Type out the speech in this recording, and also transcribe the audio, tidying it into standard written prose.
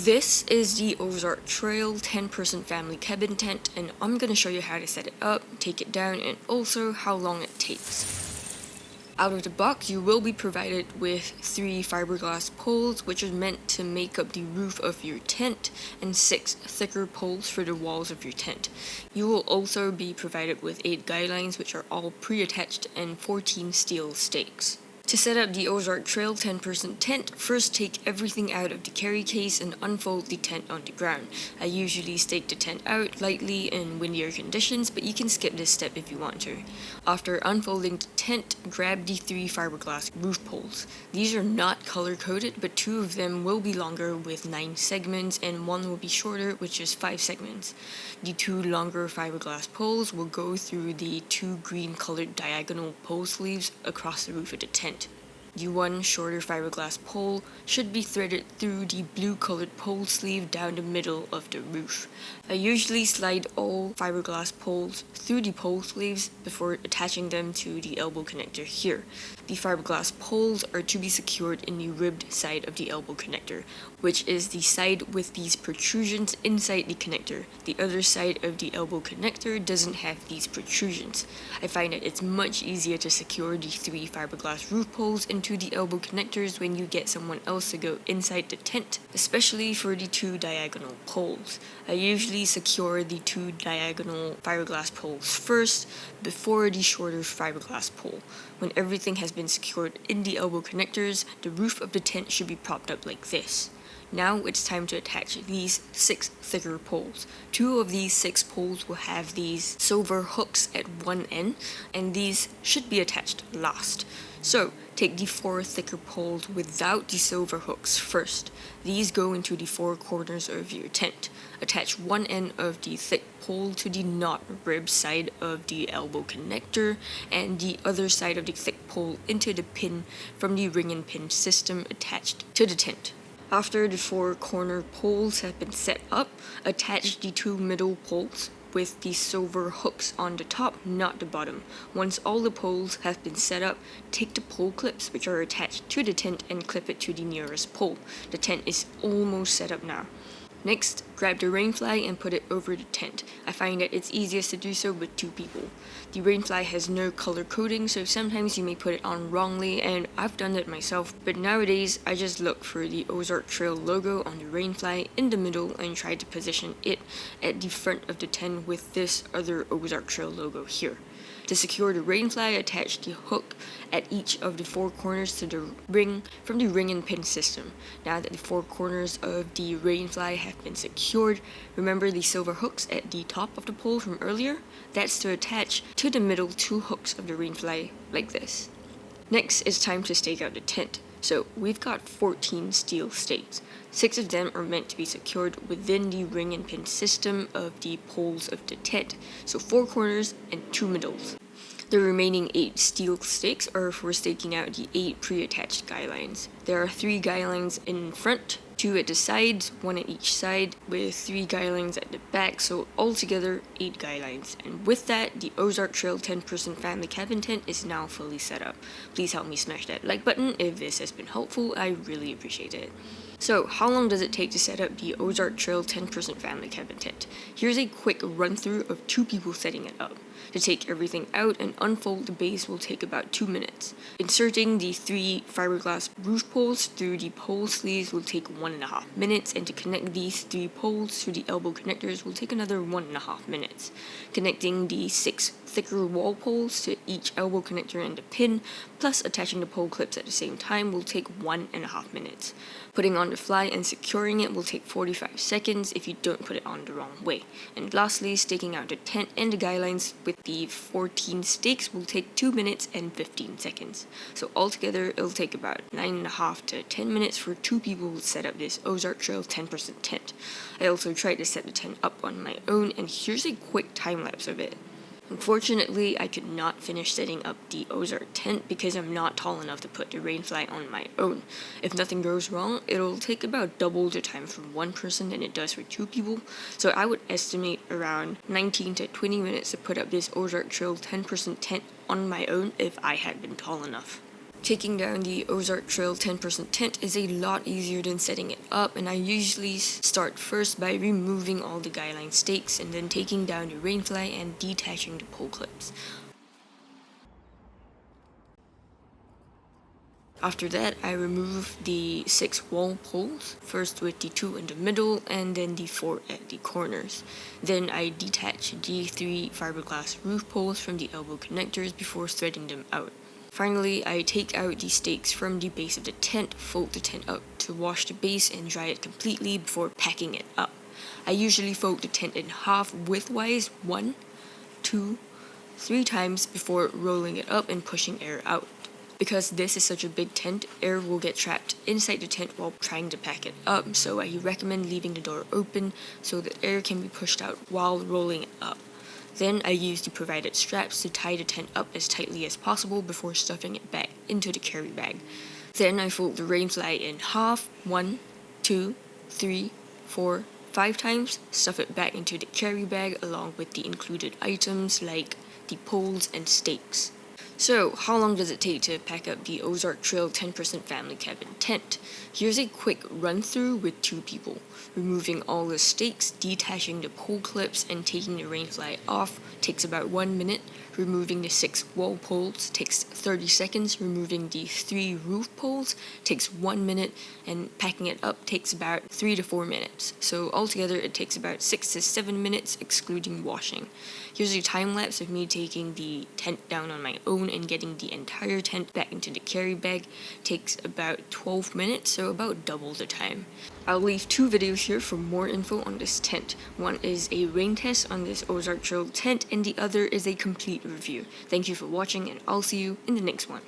This is the Ozark Trail 10-person family cabin tent, and I'm going to show you how to set it up, take it down, and also how long it takes. Out of the box, you will be provided with 3 fiberglass poles, which are meant to make up the roof of your tent, and 6 thicker poles for the walls of your tent. You will also be provided with 8 guy lines, which are all pre-attached, and 14 steel stakes. To set up the Ozark Trail 10-person tent, first take everything out of the carry case and unfold the tent on the ground. I usually stake the tent out lightly in windier conditions, but you can skip this step if you want to. After unfolding the tent, grab the 3 fiberglass roof poles. These are not color-coded, but 2 of them will be longer with 9 segments and 1 will be shorter with just 5 segments. The 2 longer fiberglass poles will go through the 2 green-colored diagonal pole sleeves across the roof of the tent. The 1 shorter fiberglass pole should be threaded through the blue-colored pole sleeve down the middle of the roof. I usually slide all fiberglass poles through the pole sleeves before attaching them to the elbow connector here. The fiberglass poles are to be secured in the ribbed side of the elbow connector, which is the side with these protrusions inside the connector. The other side of the elbow connector doesn't have these protrusions. I find that it's much easier to secure the 3 fiberglass roof poles into the elbow connectors when you get someone else to go inside the tent, especially for the 2 diagonal poles. I usually secure the 2 diagonal fiberglass poles first before the shorter fiberglass pole. When everything has been secured in the elbow connectors, the roof of the tent should be propped up like this. Now it's time to attach these 6 thicker poles. 2 of these 6 poles will have these silver hooks at one end, and these should be attached last. So, take the 4 thicker poles without the silver hooks first. These go into the 4 corners of your tent. Attach one end of the thick pole to the not rib side of the elbow connector, and the other side of the thick pole into the pin from the ring and pin system attached to the tent. After the 4 corner poles have been set up, attach the 2 middle poles with the silver hooks on the top, not the bottom. Once all the poles have been set up, take the pole clips which are attached to the tent and clip it to the nearest pole. The tent is almost set up now. Next, grab the rain flag and put it over the tent. I find that it's easiest to do so with 2 people. The rain flag has no color coding, so sometimes you may put it on wrongly, and I've done that myself, but nowadays I just look for the Ozark Trail logo on the rain flag in the middle and try to position it at the front of the tent with this other Ozark Trail logo here. To secure the rain flag, attach the hook at each of the 4 corners to the ring from the ring and pin system. Now that the 4 corners of the rain flag have been secured, remember the silver hooks at the top of the pole from earlier? That's to attach to the middle 2 hooks of the rain flag like this. Next, it's time to stake out the tent. So we've got 14 steel stakes. 6 of them are meant to be secured within the ring and pin system of the poles of the tent, so 4 corners and 2 middles. The remaining 8 steel stakes are for staking out the 8 pre-attached guy lines. There are 3 guy lines in front, 2 at the sides, 1 at each side, with 3 guy lines at the back, so altogether 8 guy lines. And with that, the Ozark Trail 10-person family cabin tent is now fully set up. Please help me smash that like button if this has been helpful. I really appreciate it. So, how long does it take to set up the Ozark Trail 10-person family cabin tent? Here's a quick run-through of 2 people setting it up. To take everything out and unfold the base will take about 2 minutes. Inserting the 3 fiberglass roof poles through the pole sleeves will take 1.5 minutes, and to connect these 3 poles to the elbow connectors will take another 1.5 minutes. Connecting the 6 thicker wall poles to each elbow connector and the pin, plus attaching the pole clips at the same time will take 1.5 minutes. Putting on the flag and securing it will take 45 seconds if you don't put it on the wrong way. And lastly, staking out the tent and the guy lines with the 14 stakes will take 2 minutes and 15 seconds. So altogether, it'll take about 9.5 to 10 minutes for 2 people to set up this Ozark Trail 10% tent. I also tried to set the tent up on my own, and here's a quick time lapse of it. Unfortunately, I could not finish setting up the Ozark tent because I'm not tall enough to put the rain flag on my own. If nothing goes wrong, it'll take about double the time for 1 person than it does for 2 people, so I would estimate around 19 to 20 minutes to put up this Ozark Trail 10% tent on my own if I had been tall enough. Taking down the Ozark Trail 10% tent is a lot easier than setting it up, and I usually start first by removing all the guy line stakes and then taking down the rainfly and detaching the pole clips. After that, I remove the 6 wall poles, first with the 2 in the middle and then the 4 at the corners. Then I detach the 3 fiberglass roof poles from the elbow connectors before threading them out. Finally, I take out the stakes from the base of the tent, fold the tent up to wash the base and dry it completely before packing it up. I usually fold the tent in half widthwise 1, 2, 3 times before rolling it up and pushing air out. Because this is such a big tent, air will get trapped inside the tent while trying to pack it up, so I recommend leaving the door open so that air can be pushed out while rolling it up. Then I use the provided straps to tie the tent up as tightly as possible before stuffing it back into the carry bag. Then I fold the rainfly in half, 1, 2, 3, 4, 5 times, stuff it back into the carry bag along with the included items like the poles and stakes. So, how long does it take to pack up the Ozark Trail 10% family cabin tent? Here's a quick run through with 2 people. Removing all the stakes, detaching the pole clips, and taking the rainfly off takes about 1 minute. Removing the 6 wall poles takes 30 seconds. Removing the 3 roof poles takes 1 minute. And packing it up takes about 3 to 4 minutes. So altogether it takes about 6 to 7 minutes excluding washing. Here's a time lapse of me taking the tent down on my own and getting the entire tent back into the carry bag. Takes about 12 minutes, so about double the time. I'll leave 2 videos here for more info on this tent. One is a rain test on this Ozark Trail tent and the other is a complete review. Thank you for watching and I'll see you in the next one.